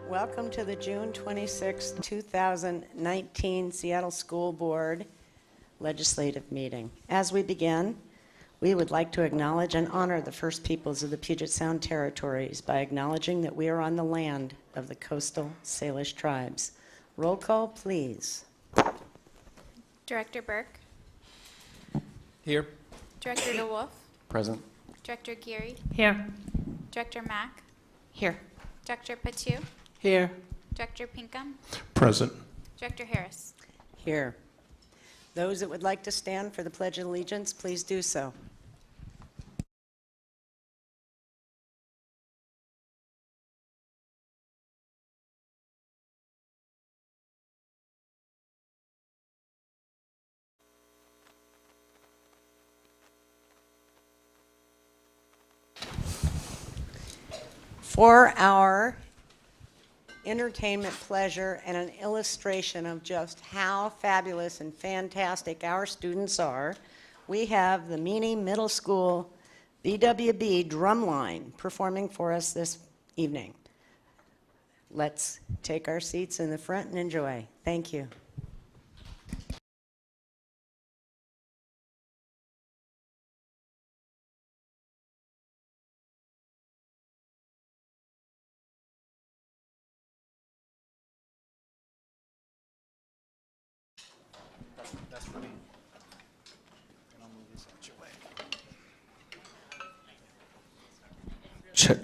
Welcome to the June 26, 2019 Seattle School Board Legislative Meeting. As we begin, we would like to acknowledge and honor the First Peoples of the Puget Sound Territories by acknowledging that we are on the land of the coastal Salish tribes. Roll call, please. Director Burke, Here. Director DeWolf, Present. Director Geary, Here. Director Mack, Here. Director Patu, Here. Director Pinkham, Present. Director Harris. Here. Those that would like to stand for the Pledge of Allegiance, please do so. For our entertainment, pleasure, and an illustration of just how fabulous and fantastic our students are, we have the Meany Middle School BWB Drumline performing for us this evening. Let's take our seats in the front and enjoy. Thank you. That's for me. And I'll move this out your way. Check.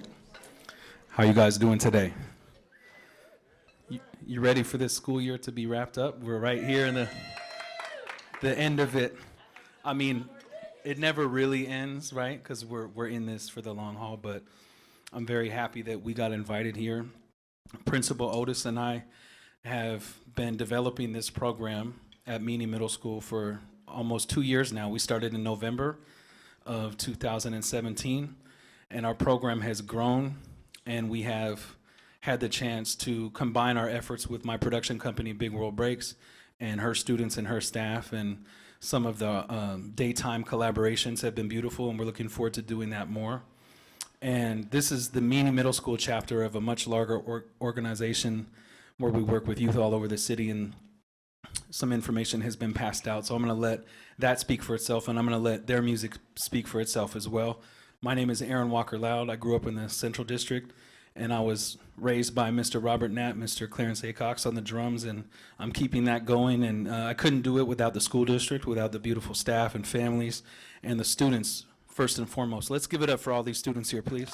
How you guys doing today? You ready for this school year to be wrapped up? We're right here in the end of it. I mean, it never really ends, right? Because we're in this for the long haul, but I'm very happy that we got invited here. Principal Otis and I have been developing this program at Meany Middle School for almost 2 years now. We started in November of 2017, and our program has grown, and we have had the chance to combine our efforts with my production company, Big World Breaks, and her students and her staff, and some of the daytime collaborations have been beautiful, and we're looking forward to doing that more. And this is the Meany Middle School chapter of a much larger organization where we work with youth all over the city, and some information has been passed out. So I'm going to let that speak for itself, and I'm going to let their music speak for itself as well. My name is Aaron Walker Loud. I grew up in the Central District, and I was raised by Mr. Robert Knapp, Mr. Clarence Acox on the drums, and I'm keeping that going. And I couldn't do it without the school district, without the beautiful staff and families and the students, first and foremost. Let's give it up for all these students here, please.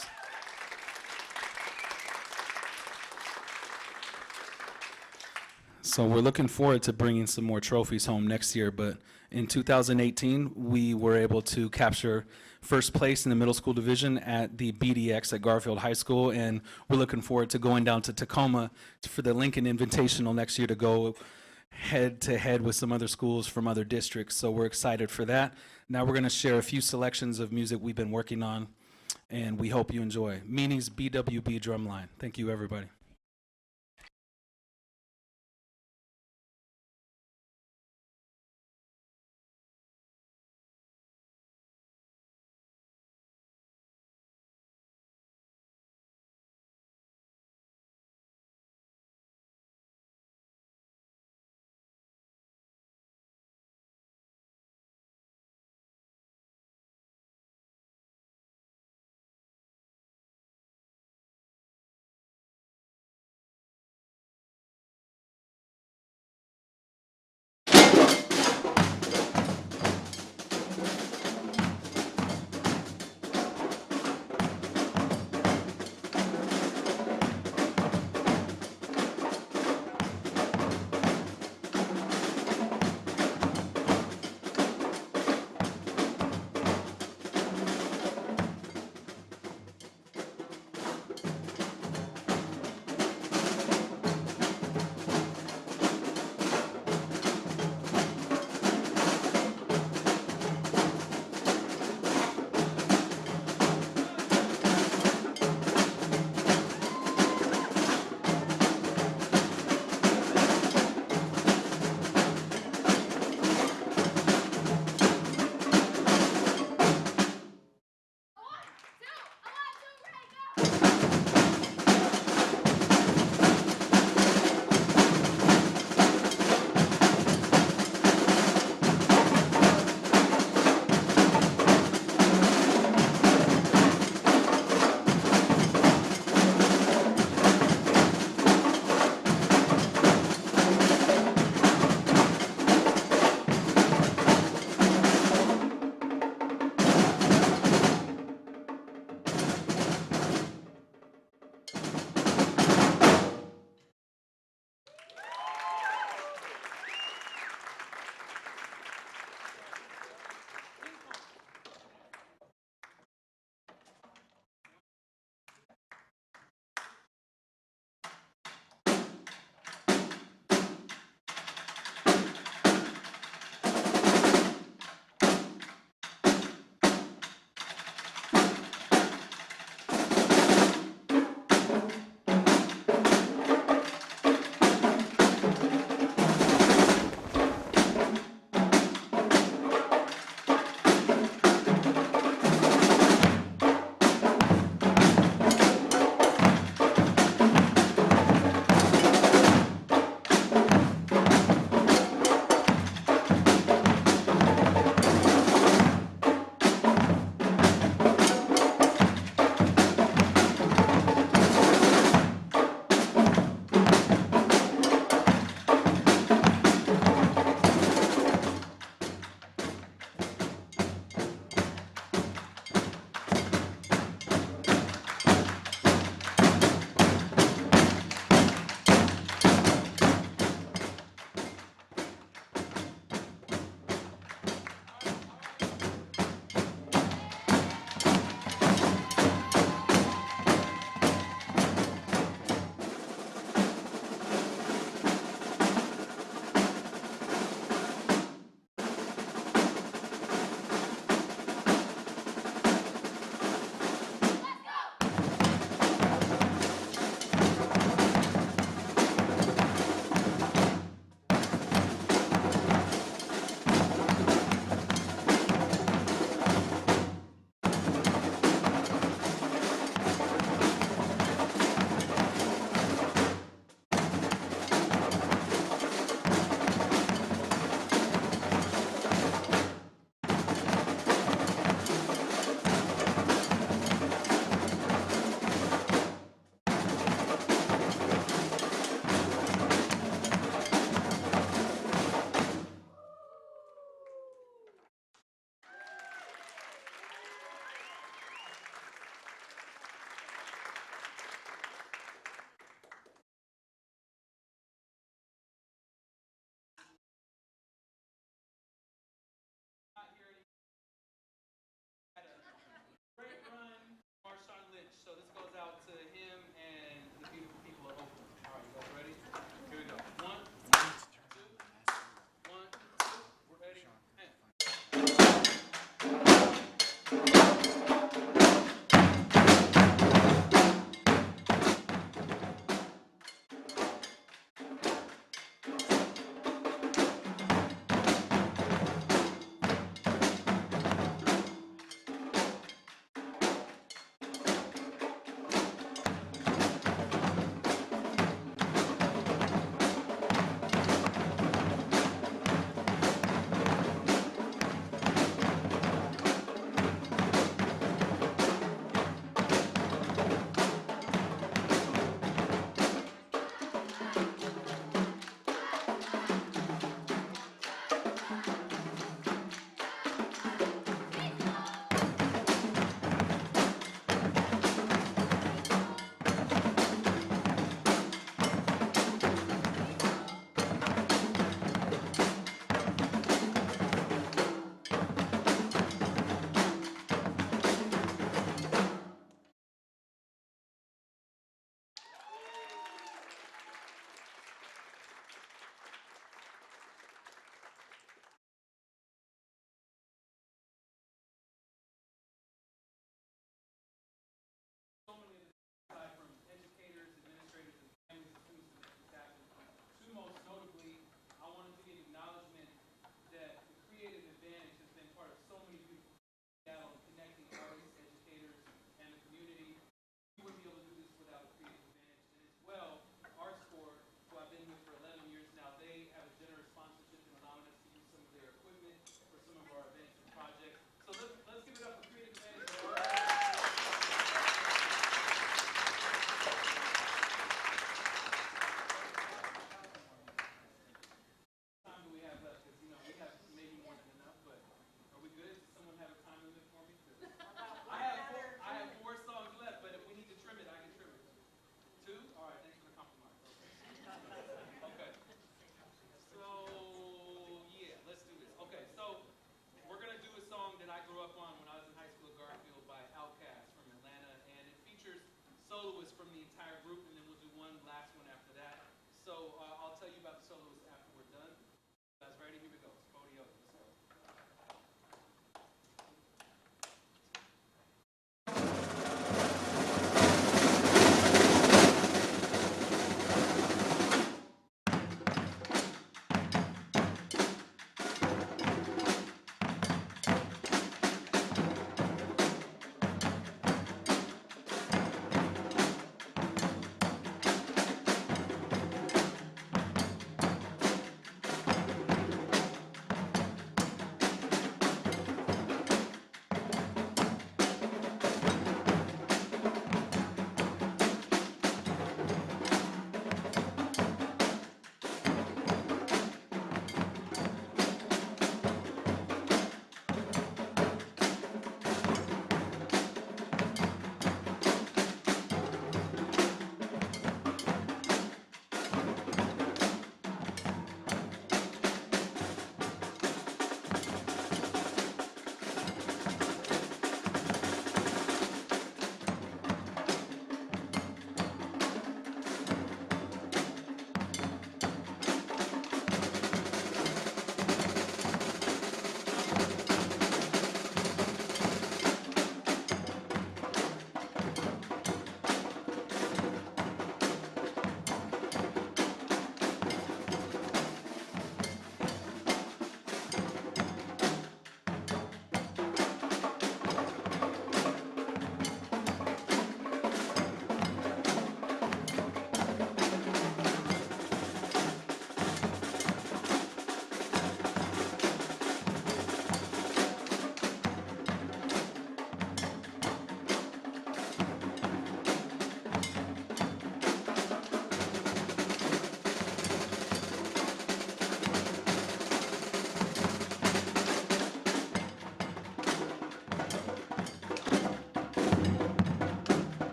So we're looking forward to bringing some more trophies home next year, but in 2018, we were able to capture first place in the middle school division at the BDX at Garfield High School, and we're looking forward to going down to Tacoma for the Lincoln Invitational next year to go head to head with some other schools from other districts, so we're excited for that. Now we're gonna share a few selections of music we've been working on, and we hope you enjoy. Meany's BWB Drumline. Thank you, everybody.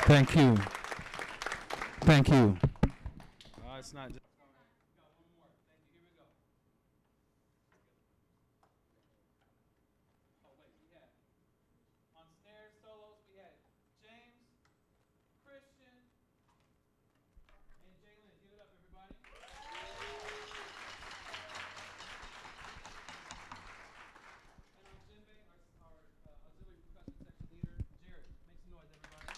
Thank you. Thank you. It's not just. On snare solos, we had James, Christian, and Jalen. Give it up, everybody. And on djembe, our auxiliary percussion section leader, Jared. Make some noise, everybody.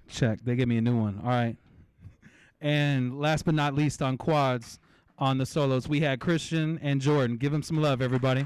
Check. They gave me a new one. All right. And last but not least, on quads, on the solos, we had Christian and Jordan. Give them some love, everybody.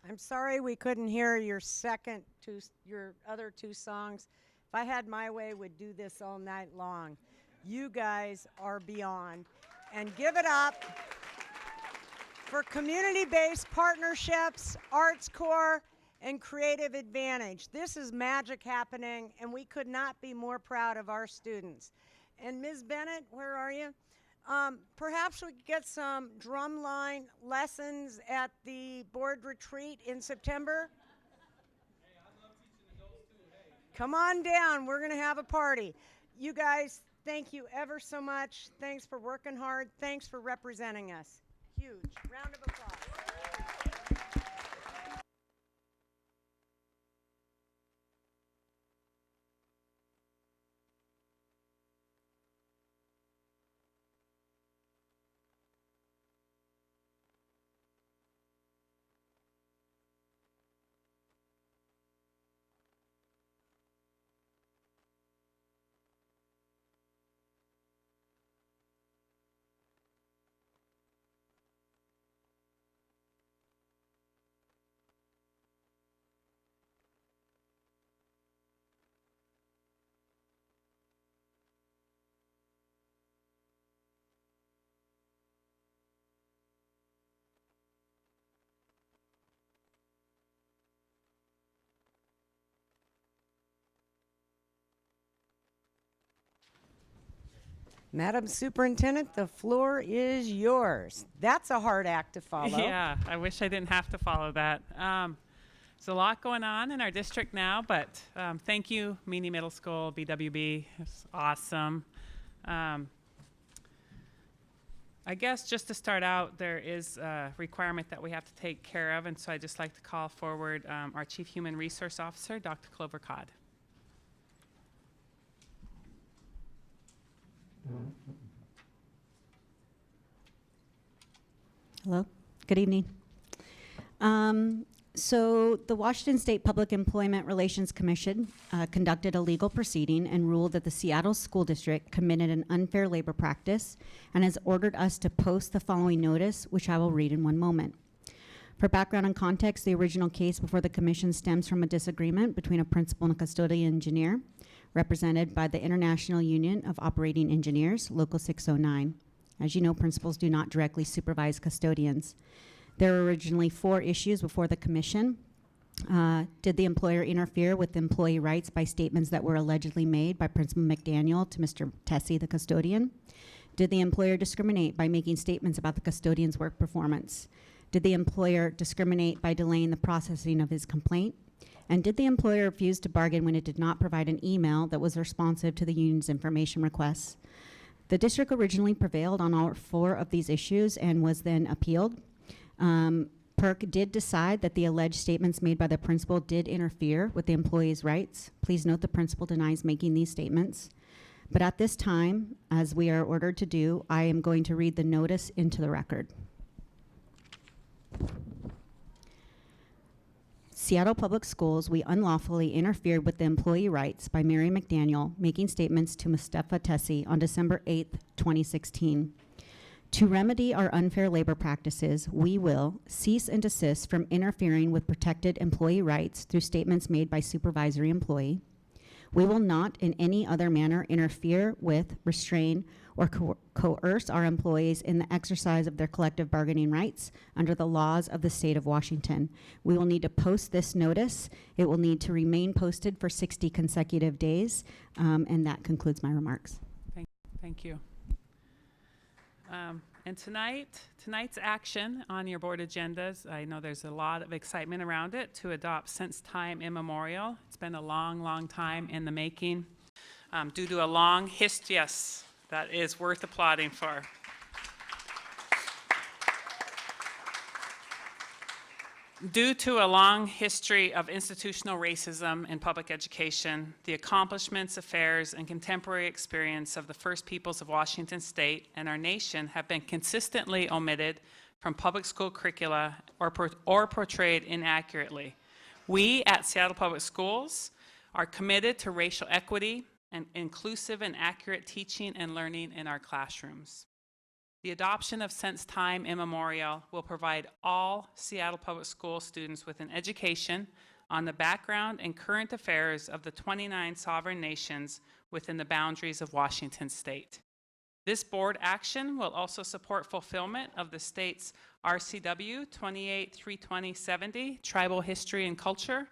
I'm sorry we couldn't hear your your other two songs. If I had my way, we'd do this all night long. You guys are beyond. And give it up for community-based partnerships, Arts Corps, and Creative Advantage. This is magic happening, and we could not be more proud of our students. And Ms. Bennett, where are you? Perhaps we could get some drumline lessons at the board retreat in September. Hey, I love teaching adults too. Hey. Come on down. We're going to have a party. You guys, thank you ever so much. Thanks for working hard. Thanks for representing us. Huge. Round of applause. Madam Superintendent, the floor is yours. That's a hard act to follow. Yeah, I wish I didn't have to follow that. There's a lot going on in our district now, but thank you, Meany Middle School, BWB. It's awesome. I guess just to start out, there is a requirement that we have to take care of, and so I'd just like to call forward our Chief Human Resource Officer, Dr. Clover Codd. Hello, good evening. So the Washington State Public Employment Relations Commission conducted a legal proceeding and ruled that the Seattle School District committed an unfair labor practice and has ordered us to post the following notice, which I will read in one moment. For background and context, the original case before the commission stems from a disagreement between a principal and a custodian engineer, represented by the International Union of Operating Engineers, Local 609. As you know, principals do not directly supervise custodians. There were originally 4 issues before the commission. Did the employer interfere with employee rights by statements that were allegedly made by Principal McDaniel to Mr. Tessie, the custodian? Did the employer discriminate by making statements about the custodian's work performance? Did the employer discriminate by delaying the processing of his complaint? And did the employer refuse to bargain when it did not provide an email that was responsive to the union's information requests? The district originally prevailed on all 4 of these issues and was then appealed. PERC did decide that the alleged statements made by the principal did interfere with the employee's rights. Please note the principal denies making these statements. But at this time, as we are ordered to do, I am going to read the notice into the record. Seattle Public Schools, we unlawfully interfered with the employee rights by Mary McDaniel making statements to Mustafa Tessie on December 8th, 2016. To remedy our unfair labor practices, we will cease and desist from interfering with protected employee rights through statements made by supervisory employee. We will not in any other manner interfere with, restrain, or coerce our employees in the exercise of their collective bargaining rights under the laws of the state of Washington. We will need to post this notice. It will need to remain posted for 60 consecutive days, and that concludes my remarks. Thank you. And tonight's action on your board agendas, I know there's a lot of excitement around it, to adopt since time immemorial. It's been a long, long time in the making. Due to a long history, yes, that is worth applauding for. Due to a long history of institutional racism in public education, the accomplishments, affairs, and contemporary experience of the First Peoples of Washington State and our nation have been consistently omitted from public school curricula or portrayed inaccurately. We at Seattle Public Schools are committed to racial equity and inclusive and accurate teaching and learning in our classrooms. The adoption of since time immemorial will provide all Seattle Public School students with an education on the background and current affairs of the 29 sovereign nations within the boundaries of Washington State. This board action will also support fulfillment of the state's RCW 28-320-70, Tribal History and Culture,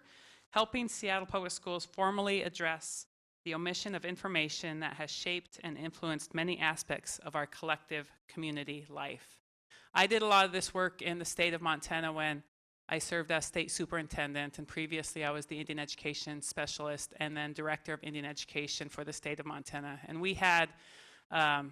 helping Seattle Public Schools formally address the omission of information that has shaped and influenced many aspects of our collective community life. I did a lot of this work in the state of Montana when I served as state superintendent, and previously I was the Indian Education Specialist and then Director of Indian Education for the state of Montana. And we had a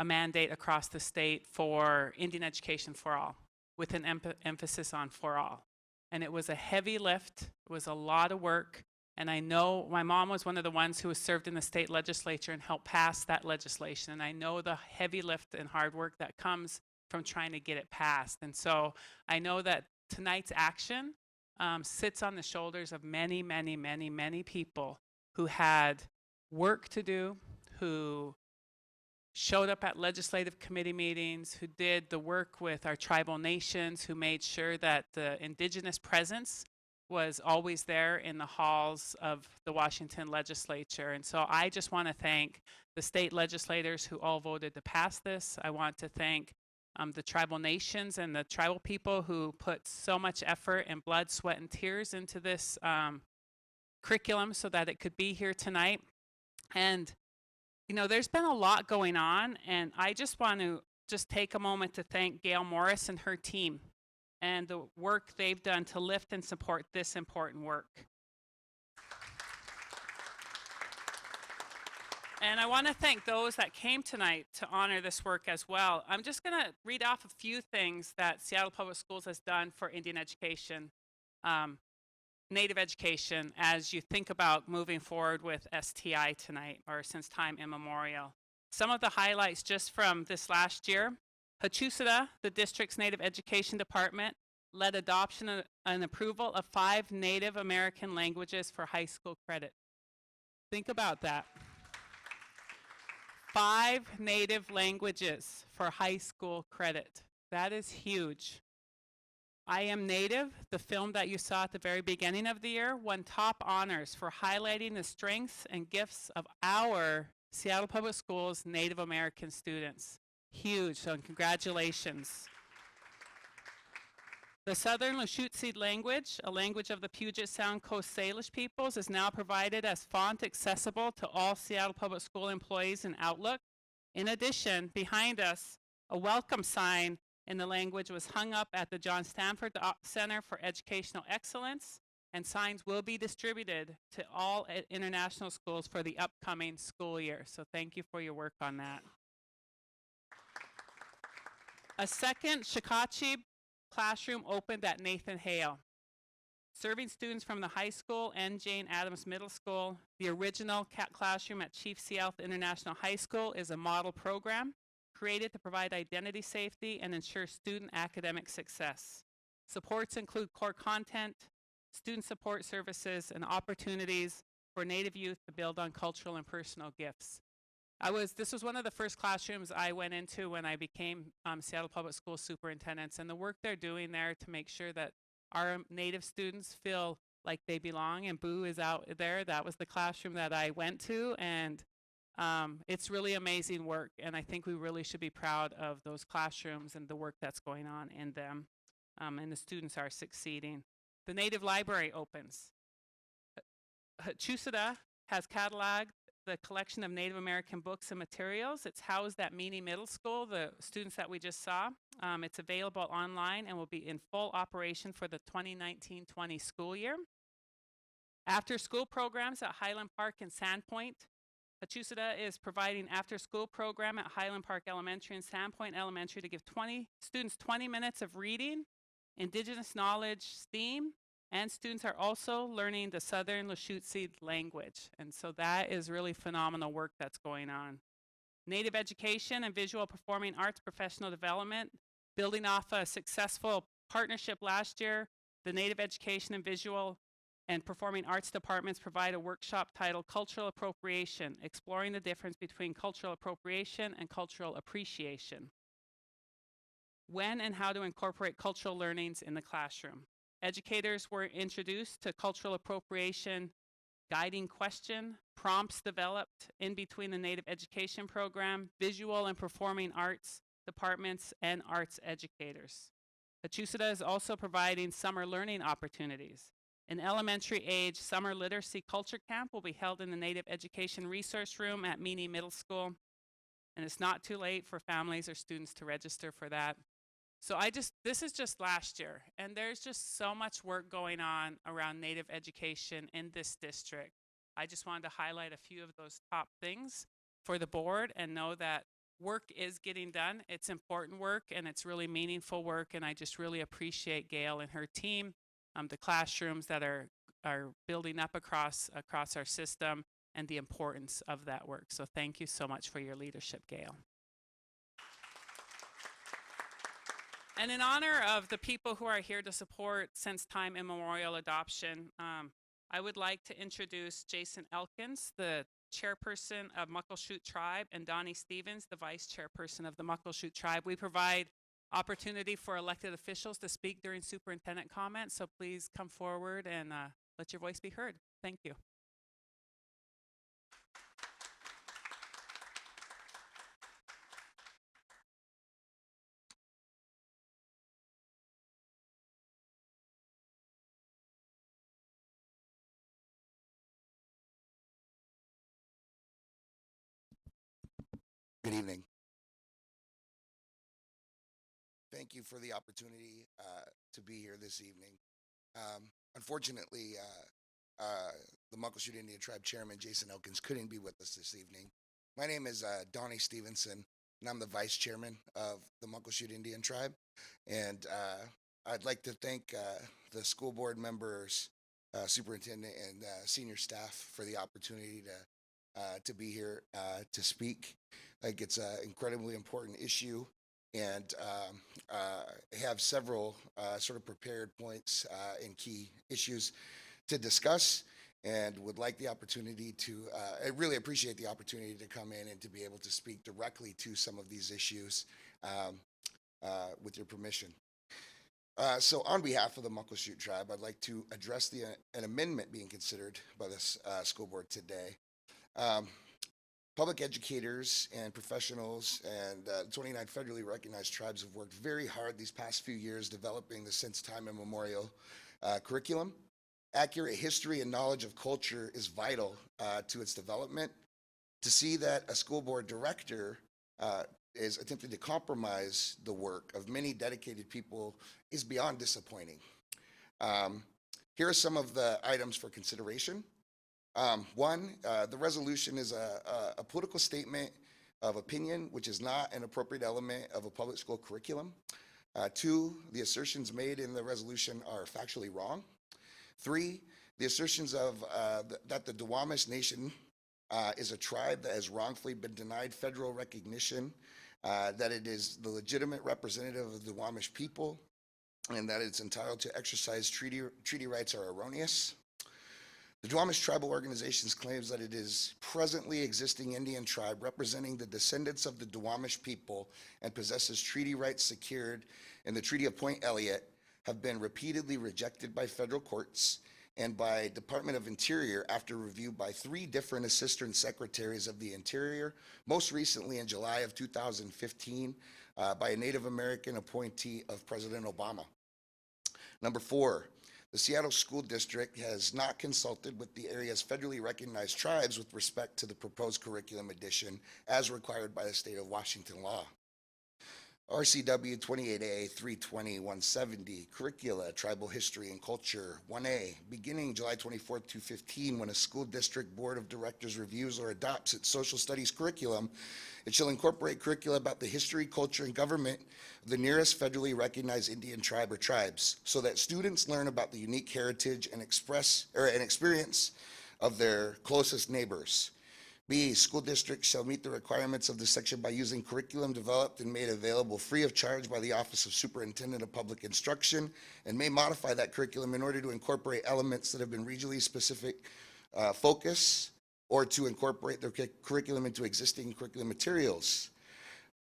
mandate across the state for Indian Education for all, with an emphasis on for all. And it was a heavy lift, it was a lot of work. And I know my mom was one of the ones who was served in the state legislature and helped pass that legislation. And I know the heavy lift and hard work that comes from trying to get it passed. And so I know that tonight's action sits on the shoulders of many, many, many, many people who had work to do, who showed up at legislative committee meetings, who did the work with our tribal nations, who made sure that the indigenous presence was always there in the halls of the Washington legislature. And so I just want to thank the state legislators who all voted to pass this. I want to thank the tribal nations and the tribal people who put so much effort and blood, sweat, and tears into this curriculum so that it could be here tonight. And You know, there's been a lot going on, and I just want to just take a moment to thank Gail Morris and her team and the work they've done to lift and support this important work. And I want to thank those that came tonight to honor this work as well. I'm just going to read off a few things that Seattle Public Schools has done for Indian education, Native education, as you think about moving forward with STI tonight, or since time immemorial. Some of the highlights just from this last year: Hachusada, the district's Native Education Department, led adoption and approval of 5 Native American languages for high school credit. Think about that. 5 native languages for high school credit. That is huge. I Am Native, the film that you saw at the very beginning of the year, won top honors for highlighting the strengths and gifts of our Seattle Public Schools Native American students. Huge, so congratulations. The Southern Lushootseed language, a language of the Puget Sound Coast Salish peoples, is now provided as font accessible to all Seattle Public School employees in Outlook. In addition, behind us, a welcome sign in the language was hung up at the John Stanford Center for Educational Excellence, and signs will be distributed to all international schools for the upcoming school year. So thank you for your work on that. A second Shikachi classroom opened at Nathan Hale, serving students from the high school and Jane Addams Middle School. The original classroom at Chief Sealth International High School is a model program created to provide identity safety and ensure student academic success. Supports include core content, student support services, and opportunities for Native youth to build on cultural and personal gifts. This was one of the first classrooms I went into when I became Seattle Public Schools superintendent, and the work they're doing there to make sure that our Native students feel like they belong, and Boo is out there. That was the classroom that I went to, and it's really amazing work, and I think we really should be proud of those classrooms and the work that's going on in them, and the students are succeeding. The Native Library opens. Chusada has cataloged the collection of Native American books and materials. It's housed at Meany Middle School, the students that we just saw. It's available online and will be in full operation for the 2019-20 school year. After school programs at Highland Park and Sandpoint. Hachusada is providing after school program at Highland Park Elementary and Sandpoint Elementary to give students 20 minutes of reading, Indigenous knowledge, STEAM, and students are also learning the Southern Lushootseed language. And so that is really phenomenal work that's going on. Native education and visual performing arts professional development, building off a successful partnership last year. The Native education and visual and performing arts departments provide a workshop titled Cultural Appropriation, exploring the difference between cultural appropriation and cultural appreciation. When and how to incorporate cultural learnings in the classroom. Educators were introduced to cultural appropriation, guiding question, prompts developed in between the Native education program, visual and performing arts departments, and arts educators. Hachusada is also providing summer learning opportunities. An elementary age summer literacy culture camp will be held in the Native Education Resource Room at Meany Middle School. And it's not too late for families or students to register for that. So this is just last year, and there's just so much work going on around Native education in this district. I just wanted to highlight a few of those top things for the board and know that work is getting done. It's important work and it's really meaningful work, and I just really appreciate Gail and her team, the classrooms that are building up across our system, and the importance of that work. So thank you so much for your leadership, Gail. And in honor of the people who are here to support since time immemorial adoption, I would like to introduce Jason Elkins, the chairperson of Muckleshoot Tribe, and Donnie Stevens, the vice chairperson of the Muckleshoot Tribe. We provide opportunity for elected officials to speak during superintendent comments, so please come forward and let your voice be heard. Thank you. Good evening. Thank you for the opportunity to be here this evening. Unfortunately, the Muckleshoot Indian Tribe Chairman Jason Elkins couldn't be with us this evening. My name is Donnie Stevenson, and I'm the Vice Chairman of the Muckleshoot Indian Tribe. And I'd like to thank the school board members, superintendent, and senior staff for the opportunity to be here to speak. I think it's an incredibly important issue, and have several sort of prepared points and key issues to discuss, and would like the opportunity to, I really appreciate the opportunity to come in and to be able to speak directly to some of these issues with your permission. So on behalf of the Muckleshoot Tribe, I'd like to address an amendment being considered by this school board today. Public educators and professionals and 29 federally recognized tribes have worked very hard these past few years developing the since time immemorial curriculum. Accurate history and knowledge of culture is vital to its development. To see that a school board director is attempting to compromise the work of many dedicated people is beyond disappointing. Here are some of the items for consideration. One, the resolution is a political statement of opinion, which is not an appropriate element of a public school curriculum. Two, the assertions made in the resolution are factually wrong. Three, the assertions of that the Duwamish Nation is a tribe that has wrongfully been denied federal recognition, that it is the legitimate representative of the Duwamish people, and that it's entitled to exercise treaty rights are erroneous. The Duwamish Tribal Organizations claims that it is presently existing Indian tribe representing the descendants of the Duwamish people and possesses treaty rights secured in the Treaty of Point Elliott have been repeatedly rejected by federal courts and by Department of Interior after review by 3 different assistant secretaries of the Interior, most recently in July of 2015 by a Native American appointee of President Obama. Number 4, the Seattle School District has not consulted with the area's federally recognized tribes with respect to the proposed curriculum addition as required by the state of Washington law. RCW 28A 320-170, Curricula, Tribal History and Culture, 1A, beginning July 24, 2015, when a school district board of directors reviews or adopts its social studies curriculum, it shall incorporate curricula about the history, culture, and government of the nearest federally recognized Indian tribe or tribes, so that students learn about the unique heritage and experience of their closest neighbors. B, school districts shall meet the requirements of this section by using curriculum developed and made available free of charge by the Office of Superintendent of Public Instruction, and may modify that curriculum in order to incorporate elements that have been regionally specific focus, or to incorporate their curriculum into existing curriculum materials.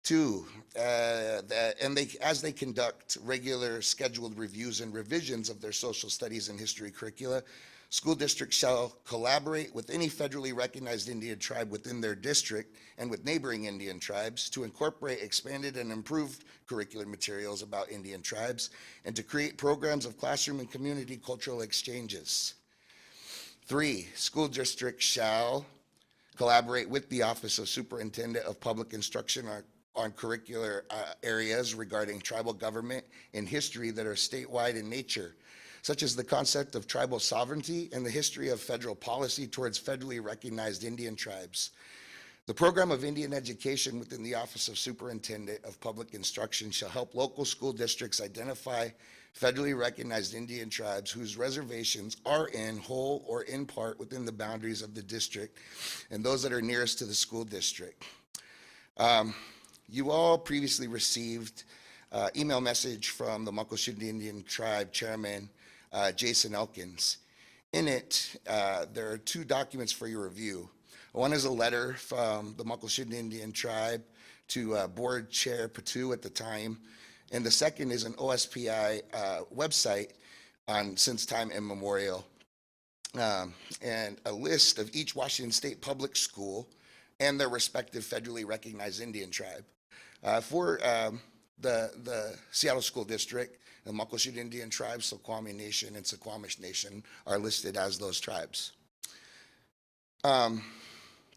2, as they conduct regular scheduled reviews and revisions of their social studies and history curricula, school districts shall collaborate with any federally recognized Indian tribe within their district and with neighboring Indian tribes to incorporate expanded and improved curricular materials about Indian tribes and to create programs of classroom and community cultural exchanges. 3, school districts shall collaborate with the Office of Superintendent of Public Instruction on curricular areas regarding tribal government and history that are statewide in nature, such as the concept of tribal sovereignty and the history of federal policy towards federally recognized Indian tribes. The program of Indian education within the Office of Superintendent of Public Instruction shall help local school districts identify federally recognized Indian tribes whose reservations are in whole or in part within the boundaries of the district and those that are nearest to the school district. You all previously received email message from the Muckleshoot Indian Tribe Chairman Jason Elkins. In it, there are 2 documents for your review. One is a letter from the Muckleshoot Indian Tribe to Board Chair Patu at the time, and the second is an OSPI website on since time immemorial, and a list of each Washington State public school and their respective federally recognized Indian tribe. For the Seattle School District, the Muckleshoot Indian Tribe, Snoqualmie Nation, and Suquamish Nation are listed as those tribes.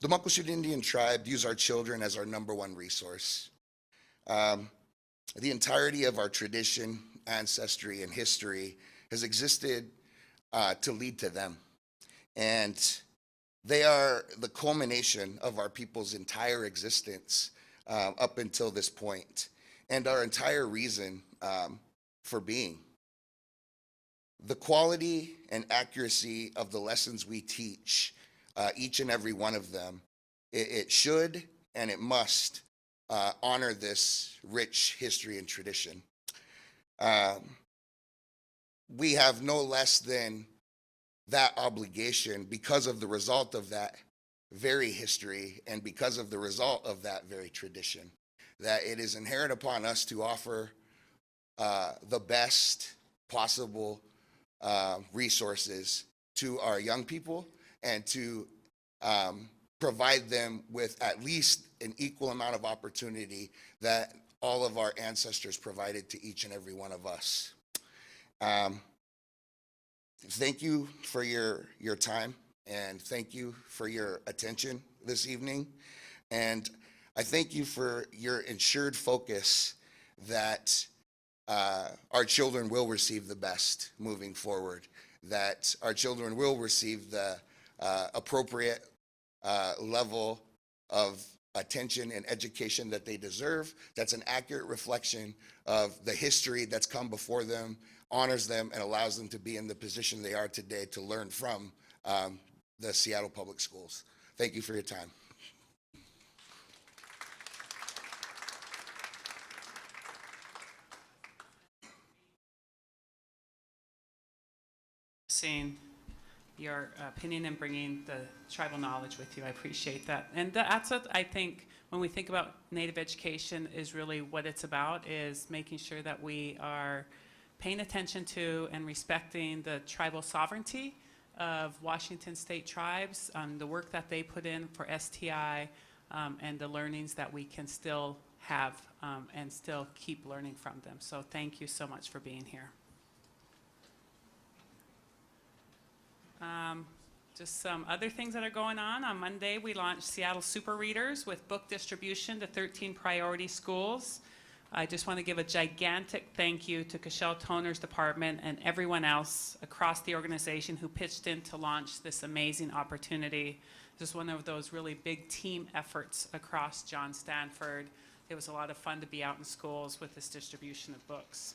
The Muckleshoot Indian Tribe views our children as our #1 resource. The entirety of our tradition, ancestry, and history has existed to lead to them. And they are the culmination of our people's entire existence up until this point, and our entire reason for being. The quality and accuracy of the lessons we teach, each and every one of them, it should and it must honor this rich history and tradition. We have no less than that obligation because of the result of that very history and because of the result of that very tradition, that it is inherent upon us to offer the best possible resources to our young people and to provide them with at least an equal amount of opportunity that all of our ancestors provided to each and every one of us. Thank you for your time, and thank you for your attention this evening. And I thank you for your ensured focus that our children will receive the best moving forward, that our children will receive the appropriate level of attention and education that they deserve, that's an accurate reflection of the history that's come before them, honors them, and allows them to be in the position they are today to learn from the Seattle Public Schools. Thank you for your time. Seeing your opinion and bringing the tribal knowledge with you. I appreciate that. And that's what I think when we think about Native education is really what it's about, is making sure that we are paying attention to and respecting the tribal sovereignty of Washington State tribes, the work that they put in for STI, and the learnings that we can still have and still keep learning from them. So thank you so much for being here. Just some other things that are going on. On Monday, we launched Seattle Super Readers with book distribution to 13 priority schools. I just want to give a gigantic thank you to Cashel Toner's department and everyone else across the organization who pitched in to launch this amazing opportunity. This is one of those really big team efforts across John Stanford. It was a lot of fun to be out in schools with this distribution of books.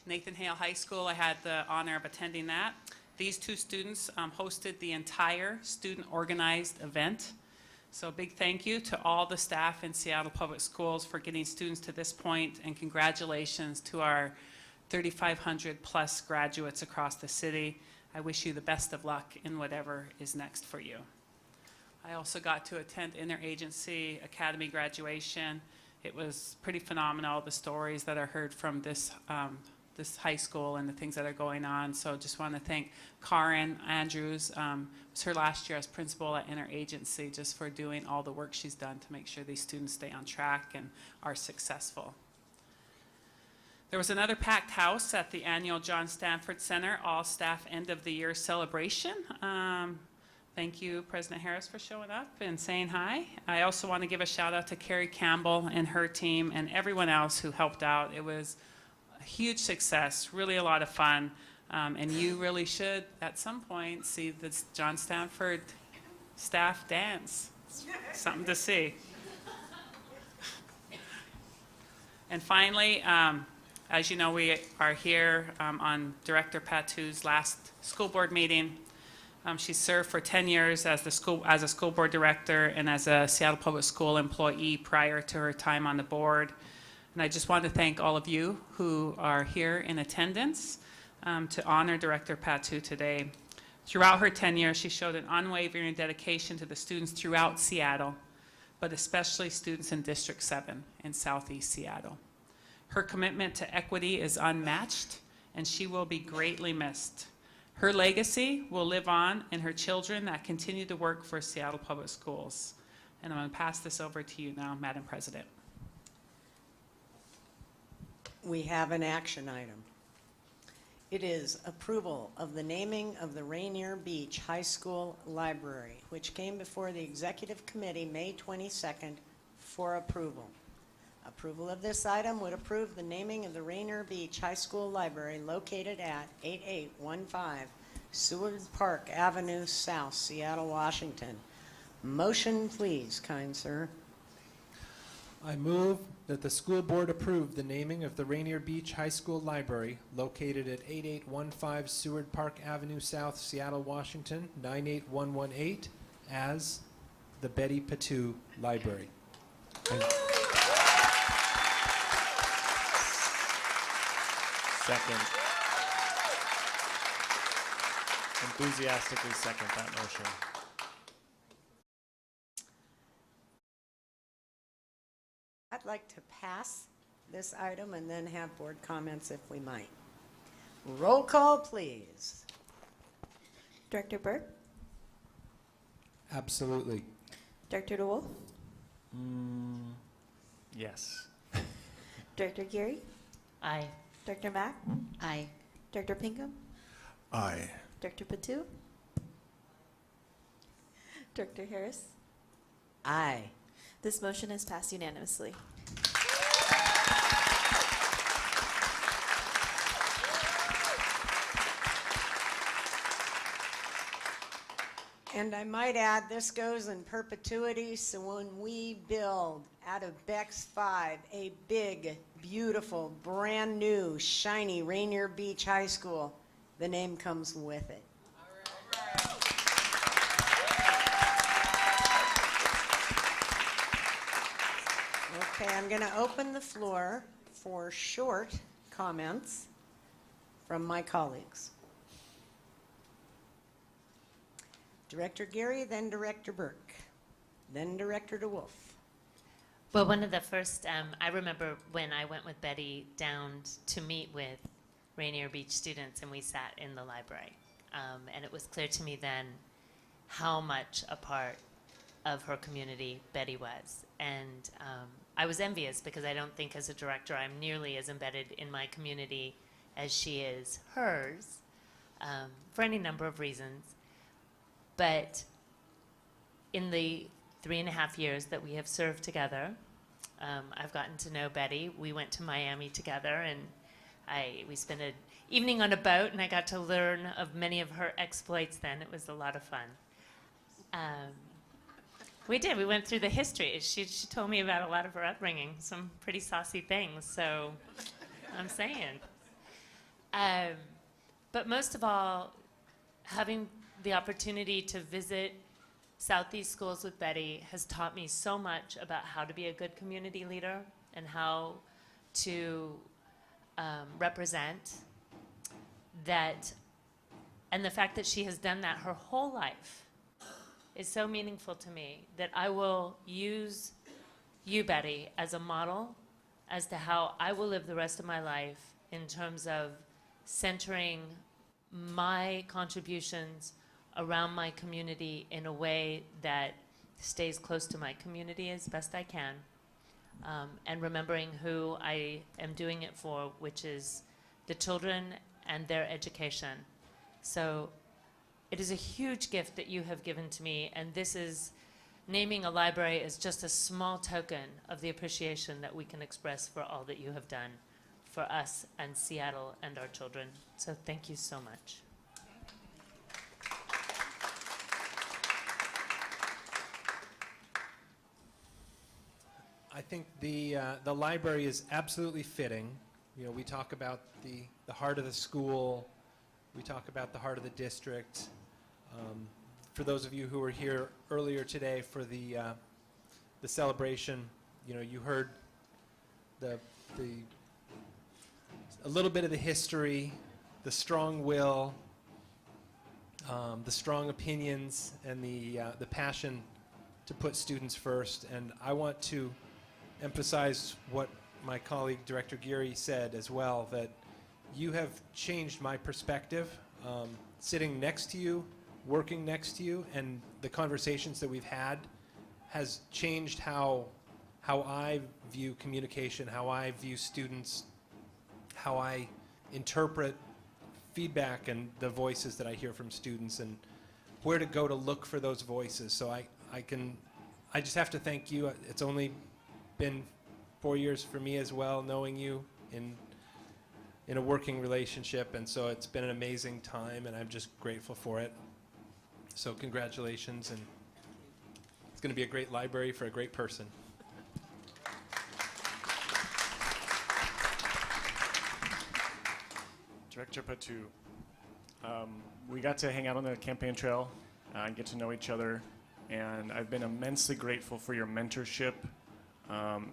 Nathan Hale High School, I had the honor of attending that. These two students hosted the entire student organized event. So a big thank you to all the staff in Seattle Public Schools for getting students to this point, and congratulations to our 3,500 plus graduates across the city. I wish you the best of luck in whatever is next for you. I also got to attend Interagency Academy graduation. It was pretty phenomenal, the stories that are heard from this this high school and the things that are going on. So just want to thank Karen Andrews. It was her last year as principal at Interagency, just for doing all the work she's done to make sure these students stay on track and are successful. There was another packed house at the annual John Stanford Center all-staff end-of-the-year celebration. Thank you, President Harris, for showing up and saying hi. I also want to give a shout out to Carrie Campbell and her team and everyone else who helped out. It was a huge success, really a lot of fun, and you really should at some point see this John Stanford staff dance. It's something to see. And finally, as you know, we are here on Director Patu's last school board meeting. She served for 10 years as a school board director and as a Seattle Public School employee prior to her time on the board. And I just want to thank all of you who are here in attendance to honor Director Patu today. Throughout her tenure, she showed an unwavering dedication to the students throughout Seattle, but especially students in District 7 in Southeast Seattle. Her commitment to equity is unmatched, and she will be greatly missed. Her legacy will live on in her children that continue to work for Seattle Public Schools. And I'm going to pass this over to you now, Madam President. We have an action item. It is approval of the naming of the Rainier Beach High School Library, which came before the Executive Committee May 22nd for approval. Approval of this item would approve the naming of the Rainier Beach High School Library located at 8815 Seward Park Avenue South, Seattle, Washington. Motion, please, kind sir. I move that the school board approve the naming of the Rainier Beach High School Library located at 8815 Seward Park Avenue South, Seattle, Washington, 98118 as the Betty Patu Library. Second. Enthusiastically second that motion. I'd like to pass this item and then have board comments if we might. Roll call, please. Director Burke, Absolutely. Director DeWolf, Yes. Director Geary, Aye. Director Mack, Aye. Director Pinkham, Aye. Director Patu, Director Harris. Aye. This motion is passed unanimously. And I might add, this goes in perpetuity, so when we build out of Bex 5 a big, beautiful, brand new, shiny Rainier Beach High School, the name comes with it. Okay, I'm going to open the floor for short comments from my colleagues. Director Geary, then Director Burke, then Director DeWolf. Well, one of the first, I remember when I went with Betty down to meet with Rainier Beach students, and we sat in the library. And it was clear to me then how much a part of her community Betty was. And I was envious because I don't think as a director I'm nearly as embedded in my community as she is hers, for any number of reasons. But in the 3.5 years that we have served together, I've gotten to know Betty. We went to Miami together, and we spent an evening on a boat, and I got to learn of many of her exploits then. It was a lot of fun. We did. We went through the history. She told me about a lot of her upbringing, some pretty saucy things, so I'm saying. But most of all, having the opportunity to visit Southeast schools with Betty has taught me so much about how to be a good community leader and how to represent that. And the fact that she has done that her whole life is so meaningful to me that I will use you, Betty, as a model as to how I will live the rest of my life in terms of centering my contributions around my community in a way that stays close to my community as best I can, and remembering who I am doing it for, which is the children and their education. So it is a huge gift that you have given to me, and this is naming a library is just a small token of the appreciation that we can express for all that you have done for us and Seattle and our children. So thank you so much. I think the library is absolutely fitting. You know, we talk about the heart of the school. We talk about the heart of the district. For those of you who were here earlier today for the celebration, you know, you heard a little bit of the history, the strong will, the strong opinions, and the passion to put students first. And I want to emphasize what my colleague Director Geary said as well, that you have changed my perspective. Sitting next to you, working next to you, and the conversations that we've had has changed how I view communication, how I view students, how I interpret feedback and the voices that I hear from students and where to go to look for those voices. So I just have to thank you. It's only been 4 years for me as well, knowing you in a working relationship, and so it's been an amazing time, and I'm just grateful for it. So congratulations, and it's going to be a great library for a great person. Director Patu, we got to hang out on the campaign trail and get to know each other, and I've been immensely grateful for your mentorship,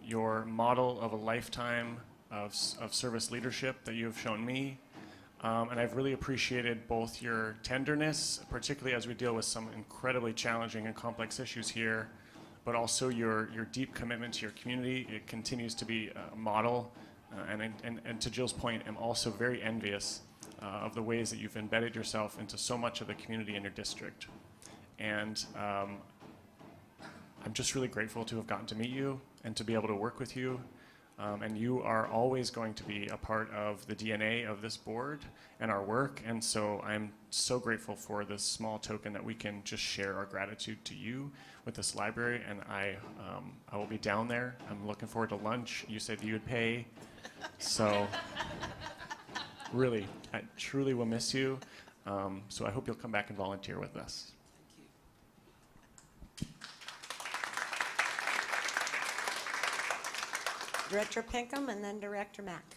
your model of a lifetime of service leadership that you have shown me, and I've really appreciated both your tenderness, particularly as we deal with some incredibly challenging and complex issues here, but also your deep commitment to your community. It continues to be a model. And to Jill's point, I'm also very envious of the ways that you've embedded yourself into so much of the community in your district. And I'm just really grateful to have gotten to meet you and to be able to work with you. And you are always going to be a part of the DNA of this board and our work. And so I'm so grateful for this small token that we can just share our gratitude to you with this library. And I will be down there. I'm looking forward to lunch. You said you would pay. So really, I truly will miss you. So I hope you'll come back and volunteer with us. Director Pinkham and then Director Mack.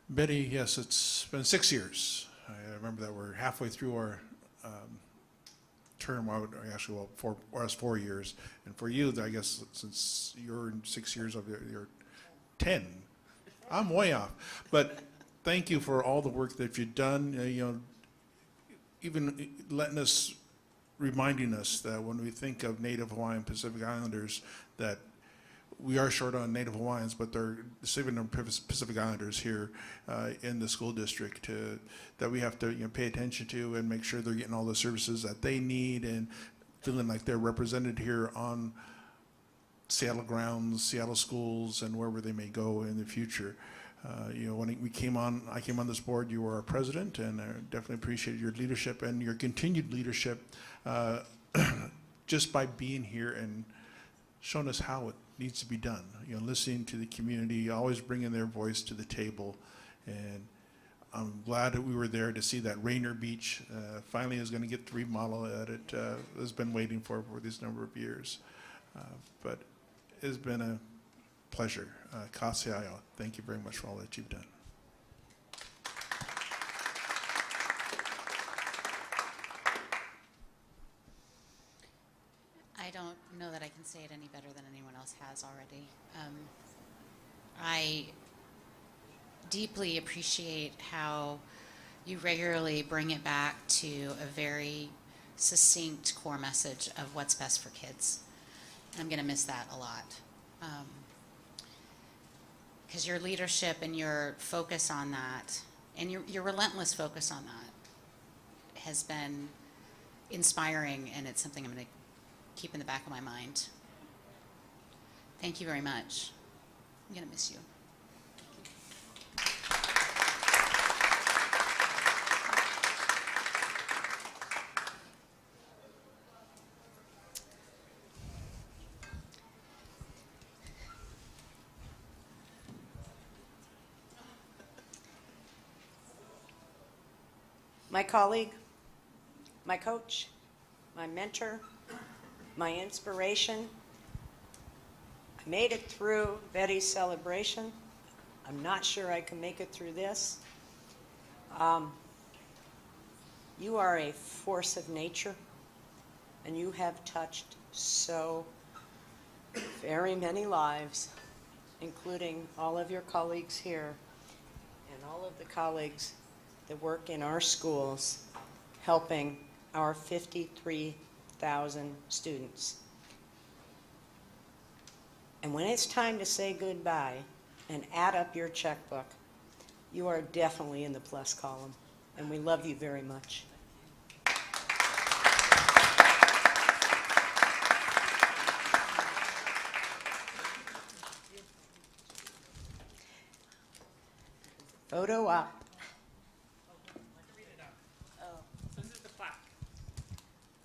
Betty, yes, it's been 6 years. I remember that we're halfway through our term. Actually, well, for us 4 years, and for you, I guess, since you're in 6 years of your 10, I'm way off. But thank you for all the work that you've done. Even reminding us that when we think of Native Hawaiian Pacific Islanders, that we are short on Native Hawaiians, but they're saving them Pacific Islanders here in the school district that we have to pay attention to and make sure they're getting all the services that they need and feeling like they're represented here on Seattle grounds, Seattle schools, and wherever they may go in the future. When I came on this board, you were our president, and I definitely appreciate your leadership and your continued leadership just by being here and showing us how it needs to be done. Listening to the community, always bringing their voice to the table, and I'm glad that we were there to see that Rainier Beach finally is going to get the remodel that it has been waiting for this number of years. But it's been a pleasure. Kasiaio, thank you very much for all that you've done. I don't know that I can say it any better than anyone else has already. I deeply appreciate how you regularly bring it back to a very succinct core message of what's best for kids. And I'm going to miss that a lot. Because your leadership and your focus on that, and your relentless focus on that, has been inspiring, and it's something I'm going to keep in the back of my mind. Thank you very much. I'm going to miss you. My colleague, my coach, my mentor, my inspiration. I made it through Betty's celebration. I'm not sure I can make it through this. You are a force of nature, and you have touched so very many lives, including all of your colleagues here and all of the colleagues that work in our schools, helping our 53,000 students. And when it's time to say goodbye and add up your checkbook, you are definitely in the plus column, and we love you very much. Photo op.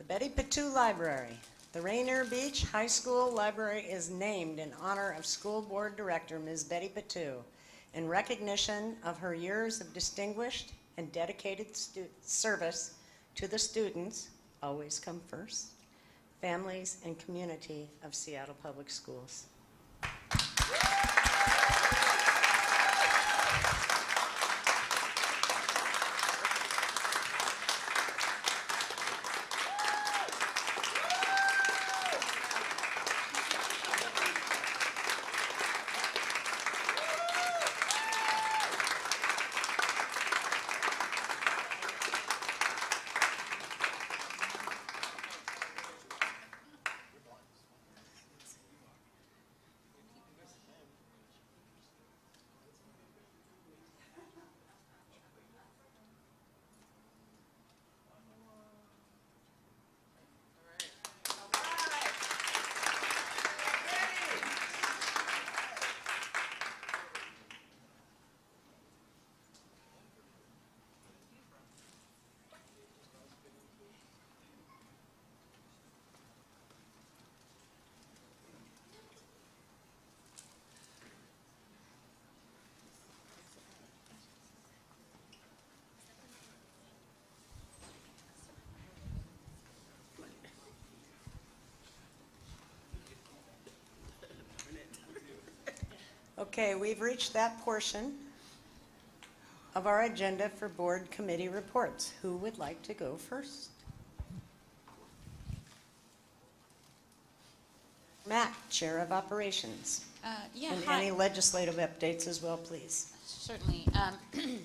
Betty Patu Library. The Rainier Beach High School Library is named in honor of School Board Director Ms. Betty Patu in recognition of her years of distinguished and dedicated service to the students, always come first, families, and community of Seattle Public Schools. Okay, we've reached that portion of our agenda for board committee reports. Who would like to go first? Matt, Chair of Operations. Yeah, And hi. any legislative updates as well, please. Certainly. Good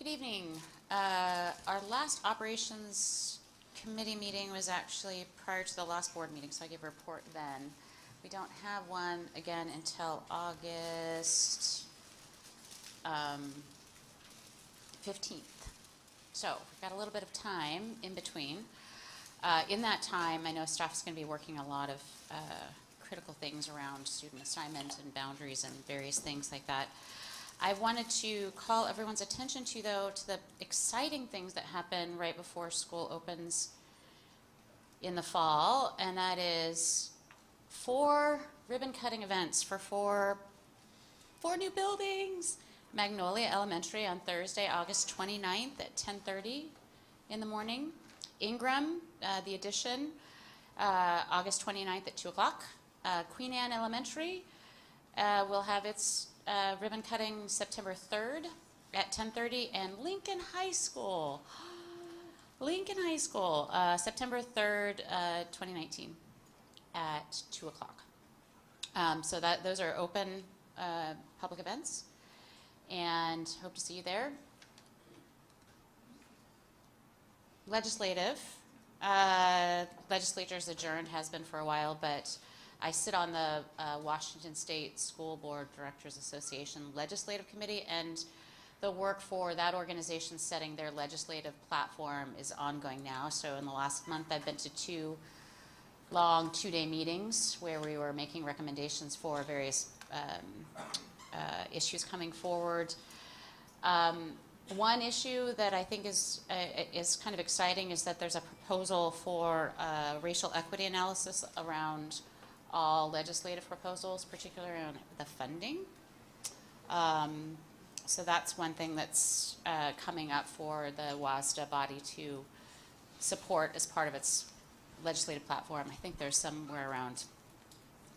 evening. Our last operations committee meeting was actually prior to the last board meeting, so I gave a report then. We don't have one again until August 15th. So we've got a little bit of time in between. In that time, I know staff is going to be working a lot of critical things around student assignment and boundaries and various things like that. I wanted to call everyone's attention to, though, to the exciting things that happen right before school opens in the fall, and that is 4 ribbon cutting events for four new buildings. Magnolia Elementary on Thursday, August 29th at 10:30 in the morning. Ingram, the addition, August 29th at 2 o'clock. Queen Anne Elementary will have its ribbon cutting September 3rd at 10:30. And Lincoln High School, September 3rd, 2019 at 2 o'clock. So those are open public events, and hope to see you there. Legislative. Legislature's adjourned, has been for a while, but I sit on the Washington State School Board Directors Association Legislative Committee, and the work for that organization setting their legislative platform is ongoing now. So in the last month, I've been to 2 long 2-day meetings where we were making recommendations for various issues coming forward. One issue that I think is kind of exciting is that there's a proposal for racial equity analysis around all legislative proposals, particularly around the funding. So that's one thing that's coming up for the WASDA body to support as part of its legislative platform. I think there's somewhere around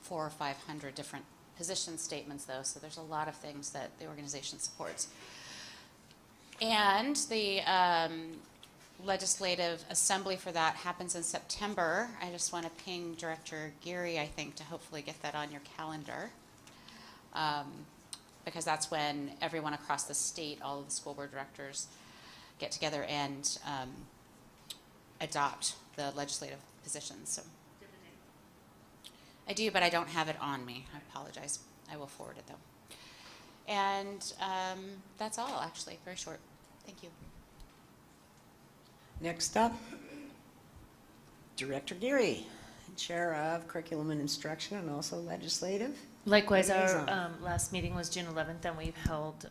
400 or 500 different position statements, though, so there's a lot of things that the organization supports. And the legislative assembly for that happens in September. I just want to ping Director Geary, I think, to hopefully get that on your calendar, because that's when everyone across the state, all of the school board directors, get together and adopt the legislative positions. So I do, but I don't have it on me. I apologize. I will forward it, though. And that's all, actually. Very short. Thank you. Next up, Director Geary, Chair of Curriculum and Instruction and also Legislative. Likewise, Liaison. our last meeting was June 11th, and we've held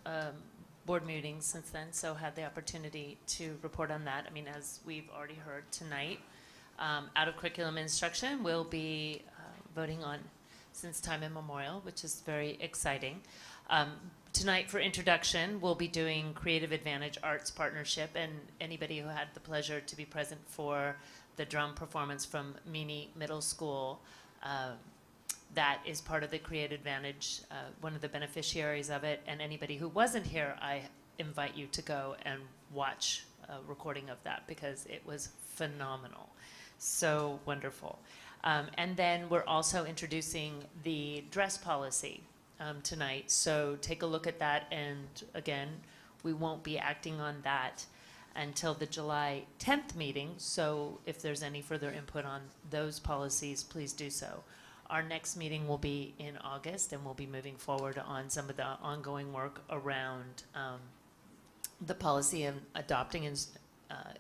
board meetings since then, so had the opportunity to report on that. I mean, as we've already heard tonight, out of curriculum instruction will be voting on since time immemorial, which is very exciting. Tonight for introduction, we'll be doing Creative Advantage Arts Partnership, and anybody who had the pleasure to be present for the drum performance from Meany Middle School, that is part of the Creative Advantage, one of the beneficiaries of it, and anybody who wasn't here, I invite you to go and watch a recording of that because it was phenomenal. So wonderful. And then we're also introducing the dress policy tonight. So take a look at that, and again, we won't be acting on that until the July 10th meeting. So if there's any further input on those policies, please do so. Our next meeting will be in August, and we'll be moving forward on some of the ongoing work around the policy of adopting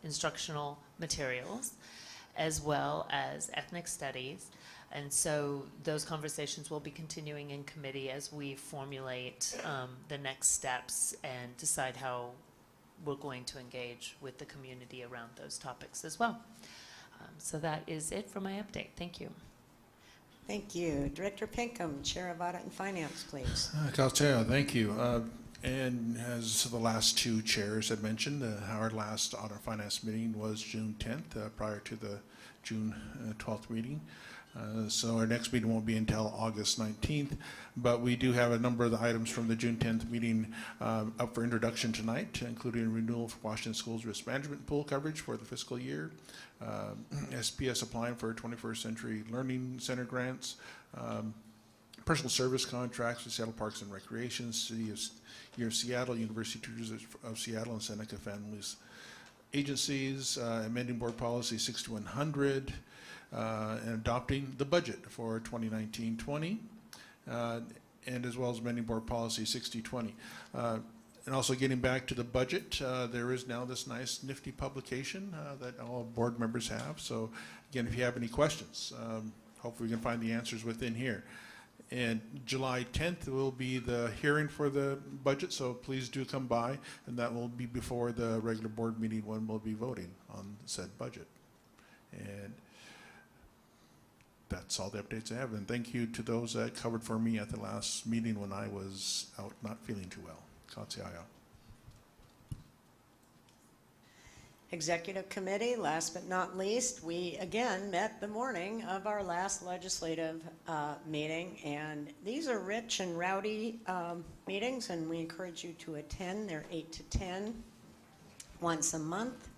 instructional materials, as well as ethnic studies. And so those conversations will be continuing in committee as we formulate the next steps and decide how we're going to engage with the community around those topics as well. So that is it for my update. Thank you. Thank you. Director Pinkham, Chair of Audit and Finance, please. Calceo, thank you. And as the last two chairs had mentioned, our last Audit and Finance meeting was June 10th, prior to the June 12th meeting. So our next meeting won't be until August 19th, but we do have a number of the items from the June 10th meeting up for introduction tonight, including renewal for Washington Schools Risk Management Pool coverage for the fiscal year, SPS applying for 21st Century Learning Center grants, personal service contracts with Seattle Parks and Recreation, City of Seattle, University Teachers of Seattle, and Seneca Families Agencies, amending board policy 6100, and adopting the budget for 2019-20, and as well as amending board policy 6020. And also getting back to the budget, there is now this nice nifty publication that all board members have. So again, if you have any questions, hopefully we can find the answers within here. And July 10th will be the hearing for the budget, so please do come by, and that will be before the regular board meeting when we'll be voting on said budget. And that's all the updates I have, and thank you to those that covered for me at the last meeting when I was out not feeling too well. Katsiaya. Executive Committee, last but not least, we again met the morning of our last legislative meeting, and these are rich and rowdy meetings, and we encourage you to attend. They're 8 to 10 once a month.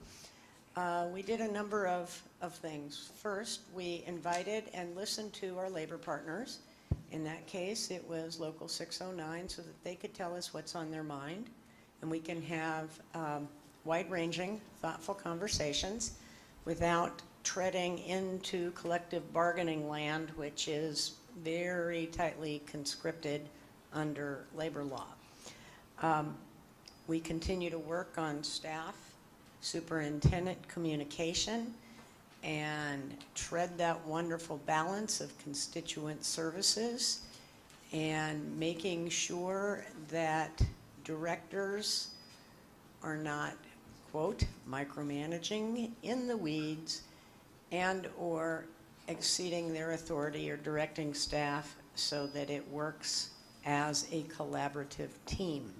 We did a number of things. First, we invited and listened to our labor partners. In that case, it was Local 609, so that they could tell us what's on their mind, and we can have wide-ranging, thoughtful conversations without treading into collective bargaining land, which is very tightly conscripted under labor law. We continue to work on staff, superintendent communication, and tread that wonderful balance of constituent services and making sure that directors are not, quote, micromanaging in the weeds and or exceeding their authority or directing staff so that it works as a collaborative team.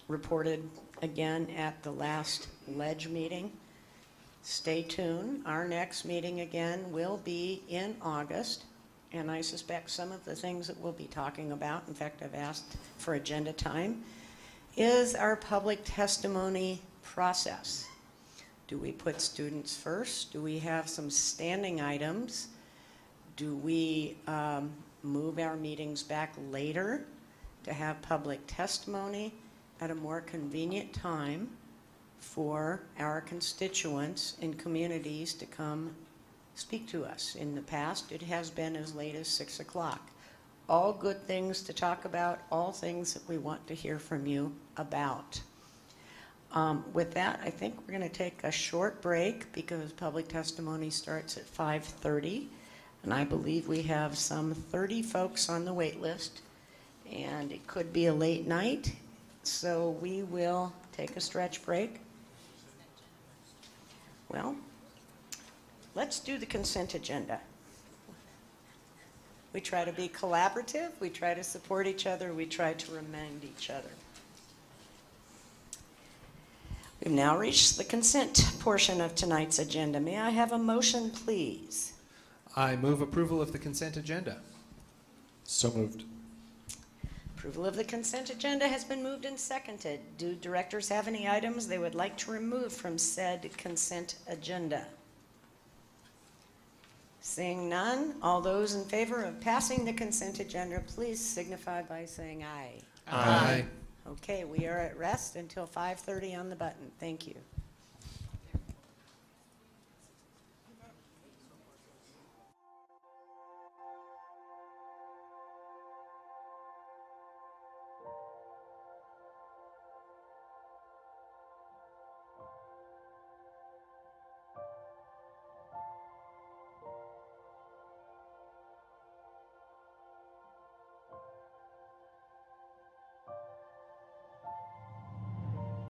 Reported again at the last ledge meeting. Stay tuned. Our next meeting again will be in August, and I suspect some of the things that we'll be talking about, in fact, I've asked for agenda time, is our public testimony process. Do we put students first? Do we have some standing items? Do we move our meetings back later to have public testimony at a more convenient time for our constituents and communities to come speak to us? In the past, it has been as late as 6 o'clock. All good things to talk about, all things that we want to hear from you about. With that, I think we're going to take a short break because public testimony starts at 5:30, and I believe we have some 30 folks on the wait list, and it could be a late night. so we will take a stretch break. Well, let's do the consent agenda. We try to be collaborative, we try to support each other, we try to remind each other. We've now reached the consent portion of tonight's agenda. May I have a motion, please? I move approval of the consent agenda. So moved. Approval of the consent agenda has been moved and seconded. Do directors have any items they would like to remove from said consent agenda? Seeing none, all those in favor of passing the consent agenda, please signify by saying aye. Aye. Okay, we are at rest until 5:30 on the button. Thank you.